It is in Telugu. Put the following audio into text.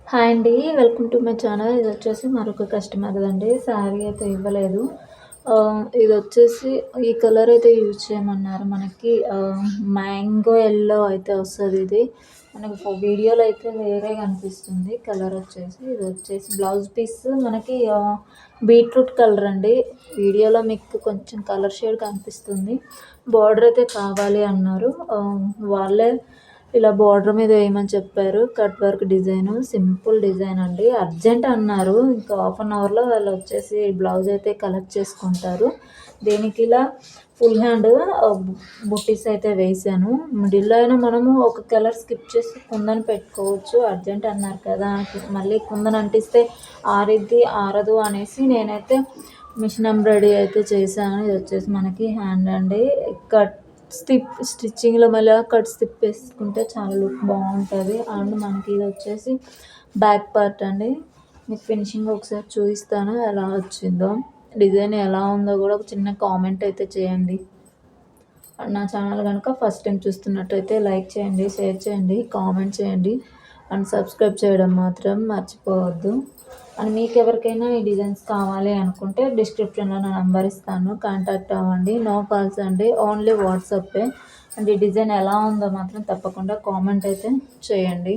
హాయ్ అండి. Welcome to my channel. ఇదొచ్చేసి మరొక కస్టమర్‌దండి. శారీ అయితే ఇవ్వలేదు. ఇదొచ్చేసి ఈ కలర్ అయితే యూజ్ చేయమన్నారు. మనకి మ్యాంగో యెల్లో అయితే వస్తదిది. మనకి వీడియోలో అయితే వేరే కనిపిస్తుంది కలరొచ్చేసి. ఇదొచ్చేసి బ్లౌజ్ పీస్ మనకి బీట్రూట్ కలర్ అండి. వీడియోలో మీకు కొంచెం కలర్ షేడ్ కనిపిస్తుంది. బార్డర్ అయితే కావాలి అన్నారు. వాళ్ళే ఇలా బార్డర్ మీద వేయమని చెప్పారు. Cut work design, simple design అండి. అర్జెంట్ అన్నారు. ఇంకా హాఫ్ అన్ అవర్‌లో వాళ్ళు వచ్చేసి బ్లౌజ్ అయితే కలెక్ట్ చేసుకుంటారు. దీనికి ఇలా ఫుల్ హ్యాండ్ బుట్టీస్ అయితే వేశాను. మిడిల్‌లో అయినా మనము ఒక కలర్ స్కిప్ చేసి కుందన్ పెట్టుకోవచ్చు. అర్జెంట్ అన్నారు కదా! మళ్ళీ కుందన్ అంటిస్తే ఆరిద్ది, ఆరదు అనేసి నేనైతే మిషన్ ఎంబ్రాయిడరీ అయితే చేశాను. ఇది వచ్చేసి మనకి హ్యాండ్ అండి. కట్ స్టిచ్చింగ్‌లో మళ్ళీ కట్ స్టిప్ వేసుకుంటే చాలా లుక్ బాగుంటుంది. అండ్ మనకి ఇది వచ్చేసి బ్యాక్ పార్ట్ అండి. మీకు ఫినిషింగ్ ఒకసారి చూపిస్తాను ఎలా వచ్చిందో. డిజైన్ ఎలా ఉందో కూడా ఒక చిన్న కామెంట్ అయితే చేయండి. నా ఛానల్ కనుక ఫస్ట్ టైం చూస్తున్నట్టయితే లైక్ చేయండి, షేర్ చేయండి, కామెంట్ చేయండి అండ్ సబ్స్క్రైబ్ చేయడం మాత్రం మర్చిపోవద్దు. అండ్ మీకు ఎవరికైనా ఈ డిజైన్స్ కావాలి అనుకుంటే డిస్క్రిప్షన్లో నా నెంబర్ ఇస్తాను, కాంటాక్ట్ అవ్వండి. నో కాల్స్ అండి, ఓన్లీ వాట్సాపే. అండ్ ఈ డిజైన్ ఎలా ఉందో మాత్రం తప్పకుండా కామెంట్ అయితే చేయండి.